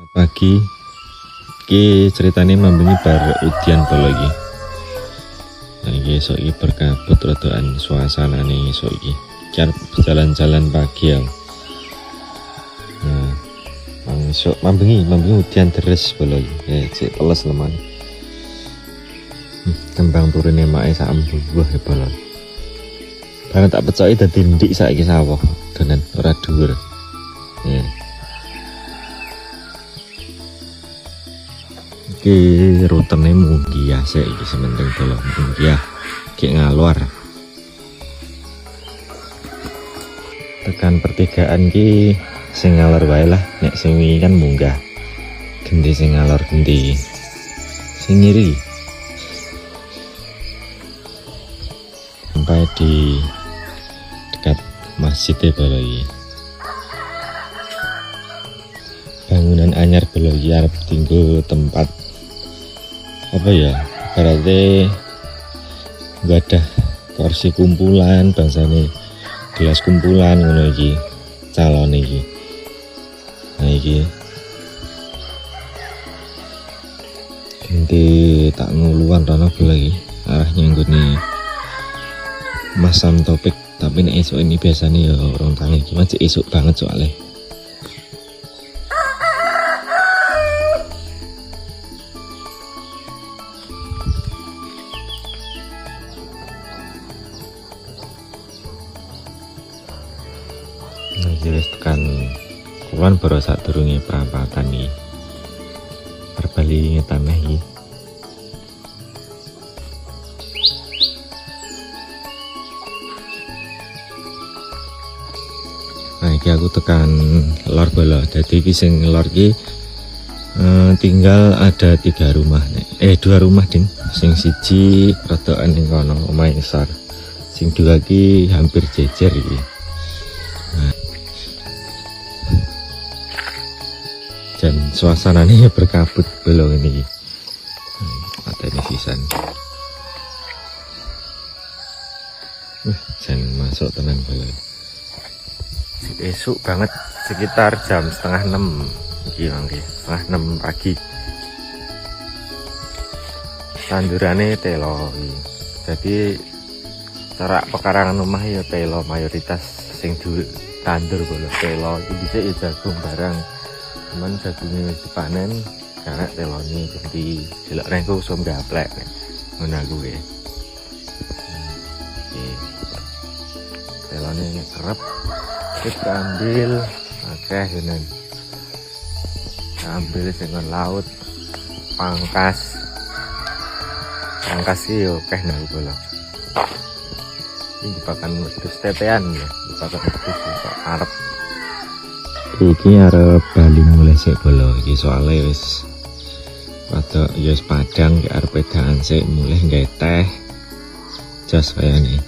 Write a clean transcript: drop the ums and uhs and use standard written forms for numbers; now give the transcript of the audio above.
Pagi iki ceritane mambengi bar udian bolo iki. Nah iki esuk iki berkabut rodokan suasanane esuk iki. Jan jalan-jalan pagi ya. Nah, esuk mambengi udian deres bolo iki. Cek teles leman. Kembang turune make sak buah ya bolo. Barang tak pecoki dadi ndik saiki sawah dengan ora dhuwur. Ya. Iki rutene munggah sik iki sementing bolo munggah ki ngalor. Tekan pertigaan ki sing ngalor wae lah, nek sing wingi kan munggah. Gendi sing ngalor gendi. Sing ngiri. Sampai di dekat masjid bolo iki. Bangunan anyar bolo iki arep tinggal tempat apa ya, berarti gak ada kursi kumpulan bangsane gelas kumpulan ngono iki calon iki. Nah iki ganti tak nguluan rono lagi arahnya nggone masam topik, tapi nek esuk ini biasanya ya orang tangi iki masih esuk banget soalnya. Nah, jelas tekan kulon baru saat turunnya perapatan nih perbali tanah ini. Nah ini aku tekan lor bala, jadi ini sing lor ini tinggal ada 3 rumah nih. 2 rumah ding, sing siji rodokan yang kono omah besar, sing 2 lagi hampir jejer ini. Dan suasananya berkabut belum ini. Ada ini sisan. Jangan masuk tenang belum. Esok banget sekitar jam 5:30 iki setengah 6 pagi. Tandurane telo. Jadi cara pekarangan rumah ya telo mayoritas sing tandur boleh telo iki bisa ya jagung barang. Cuman jagungnya wis dipanen karena telonnya jadi delok rengku som gaplek ngono aku ya. Telonnya kerep kita ambil akeh tenan. Ambil sing laut pangkas yo akeh nang bola. Ini dipakan wedhus tetean ya, dipakan wedhus kok arep. Iki arep bali mulai sik bolo iki soalnya wis padha ya padang ki arep edan sik mulai nggae teh jos kayane.